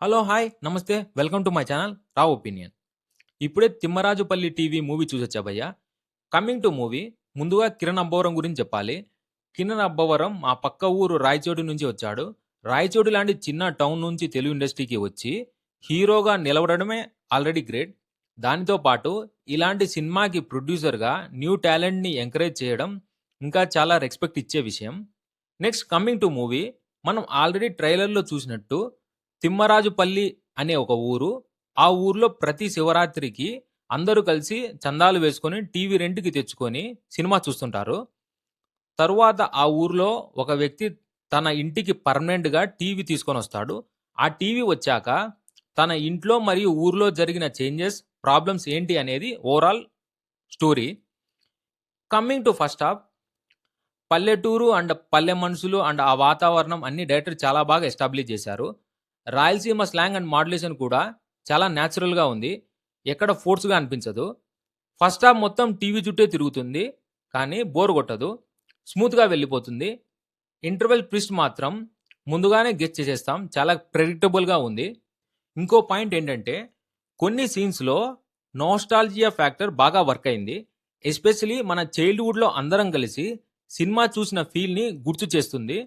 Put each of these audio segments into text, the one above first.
Hello! Hi! నమస్తే. Welcome to my channel 'Rao opinion'. ఇప్పుడే 'Thimmarajupalli' TV movie చూసొచ్చా భయ్యా. కమింగ్ టు మూవీ, ముందుగా కిరణ్ అబ్బవరం గురించి చెప్పాలి. కిరణ్ అబ్బవరం మా పక్క ఊరు రాయచోటి నుంచి వచ్చాడు. రాయచోటి లాంటి చిన్న టౌన్ నుంచి తెలుగు ఇండస్ట్రీకి వచ్చి హీరోగా నిలవడమే ఆల్రెడీ గ్రేట్. దానితో పాటు ఇలాంటి సినిమాకి ప్రొడ్యూసర్‌గా న్యూ టాలెంట్‌ని ఎంకరేజ్ చేయడం ఇంకా చాలా రెస్పెక్ట్ ఇచ్చే విషయం. నెక్స్ట్ కమింగ్ టు మూవీ, మనం ఆల్రెడీ ట్రైలర్‌లో చూసినట్టు తిమ్మరాజుపల్లి అనే ఒక ఊరు. ఆ ఊర్లో ప్రతి శివరాత్రికి అందరూ కలిసి చందాలు వేసుకొని టీవీ రెంట్‌కి తెచ్చుకొని సినిమా చూస్తుంటారు. తరువాత ఆ ఊర్లో ఒక వ్యక్తి తన ఇంటికి పర్మనెంట్‌గా టీవీ తీసుకొనొస్తాడు. ఆ టీవీ వచ్చాక తన ఇంట్లో మరియు ఊర్లో జరిగిన చేంజెస్, ప్రాబ్లమ్స్ ఏంటి అనేది overall story. Coming to first half, పల్లెటూరు అండ్ పల్లె మనుషులు అండ్ ఆ వాతావరణం అన్ని డైరెక్టర్ చాలా బాగా ఎస్టాబ్లిష్ చేశారు. రాయలసీమ స్లాంగ్ అండ్ మాడ్యులేషన్ కూడా చాలా న్యాచురల్‌గా ఉంది. ఎక్కడ ఫోర్స్‌గా అనిపించదు. ఫస్ట్ హాఫ్ మొత్తం టీవీ చుట్టే తిరుగుతుంది. కానీ బోర్ కొట్టదు. స్మూత్‌గా వెళ్ళిపోతుంది. ఇంటర్వెల్ ట్విస్ట్ మాత్రం ముందుగానే గెస్ చేసేస్తాం. చాలా ప్రెడిక్టబుల్‌గా ఉంది. ఇంకో పాయింట్ ఏంటంటే కొన్ని సీన్స్‌లో నోస్టాల్జియా ఫ్యాక్టర్ బాగా వర్క్ అయింది. ఎస్పెషల్లీ మన చైల్డ్‌హుడ్‌లో అందరం కలిసి సినిమా చూసిన ఫీల్‌ని గుర్తు చేస్తుంది.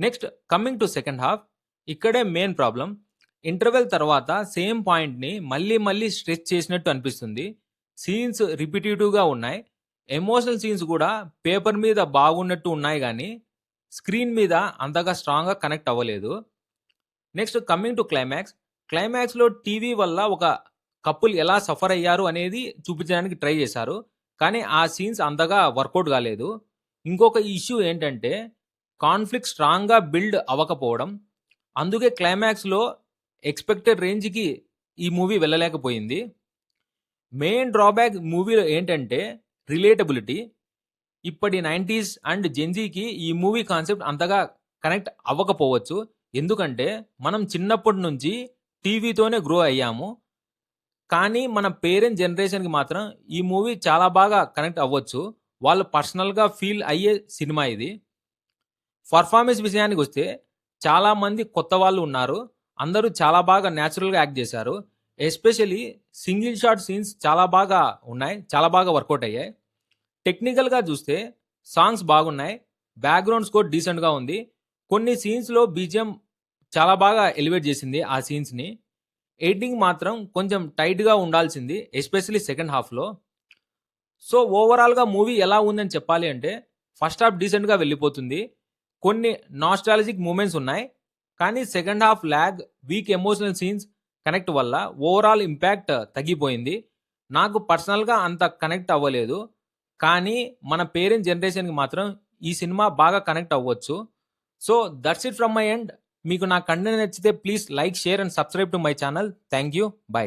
Next coming to second half, ఇక్కడే మెయిన్ ప్రాబ్లం. ఇంటర్వెల్ తర్వాత సేమ్ పాయింట్‌ని మళ్ళీ మళ్ళీ స్ట్రెచ్ చేసినట్టు అనిపిస్తుంది. సీన్స్ రిపిటిటివ్‌గా ఉన్నాయి. ఎమోషనల్ సీన్స్ కూడా పేపర్ మీద బాగున్నట్టు ఉన్నాయి గానీ, స్క్రీన్ మీద అంతగా స్ట్రాంగ్‌గా కనెక్ట్ అవ్వలేదు. Next coming to climax. క్లైమాక్స్‌లో టీవీ వల్ల ఒక కపుల్ ఎలా సఫర్ అయ్యారు అనేది చూపించడానికి ట్రై చేశారు. కానీ ఆ సీన్స్ అంతగా వర్కౌట్ కాలేదు. ఇంకొక ఇష్యూ ఏంటంటే కాన్ఫ్లిక్ట్ స్ట్రాంగ్‌గా బిల్డ్ అవ్వకపోవడం. అందుకే క్లైమాక్స్‌లో ఎక్స్‌పెక్టెడ్ రేంజ్‌కి ఈ మూవీ వెళ్ళలేకపోయింది. మెయిన్ డ్రాబ్యాక్ మూవీలో ఏంటంటే రిలేటబిలిటీ. ఇప్పటి 90స్ అండ్ జెన్‌జీకి ఈ మూవీ కాన్సెప్ట్ అంతగా కనెక్ట్ అవ్వకపోవచ్చు. ఎందుకంటే మనం చిన్నప్పటి నుంచి టీవీతోనే గ్రో అయ్యాము. కానీ మన పేరెంట్ జనరేషన్‌కి మాత్రం ఈ మూవీ చాలా బాగా కనెక్ట్ అవ్వచ్చు. వాళ్ళు పర్సనల్‌గా ఫీల్ అయ్యే సినిమా ఇది. పర్ఫార్మెన్స్ విషయానికొస్తే చాలామంది కొత్త వాళ్ళు ఉన్నారు. అందరూ చాలా బాగా న్యాచురల్‌గా యాక్ట్ చేశారు. ఎస్పెషల్లీ సింగిల్ షాట్ సీన్స్ చాలా బాగా ఉన్నాయి. చాలా బాగా వర్కౌట్ అయ్యాయి. టెక్నికల్‌గా చూస్తే సాంగ్స్ బాగున్నాయి. బ్యాక్‌గ్రౌండ్ స్కోర్ డీసెంట్‌గా ఉంది. కొన్ని సీన్స్‌లో బీజీఎం చాలా బాగా ఎలివేట్ చేసింది ఆ సీన్స్‌ని. ఎడిటింగ్ మాత్రం కొంచెం టైట్‌గా ఉండాల్సింది. ఎస్పెషల్లీ సెకండ్ హాఫ్‌లో. సో, ఓవరాల్‌గా మూవీ ఎలా ఉందని చెప్పాలి అంటే ఫస్ట్ హాఫ్ డీసెంట్‌గా వెళ్ళిపోతుంది. కొన్ని నాస్టాల్జిక్ మూమెంట్స్ ఉన్నాయి. కానీ second half lag, week emotional scenes connect వల్ల ఓవరాల్ ఇంపాక్ట్ తగ్గిపోయింది. నాకు పర్సనల్‌గా అంత కనెక్ట్ అవ్వలేదు. కానీ మన పేరెంట్ జనరేషన్‌కి మాత్రం ఈ సినిమా బాగా కనెక్ట్ అవ్వచ్చు. So, that's it from my end. మీకు నా కంటెంట్ నచ్చితే please like, share and subscribe to my channel. Thank you. By.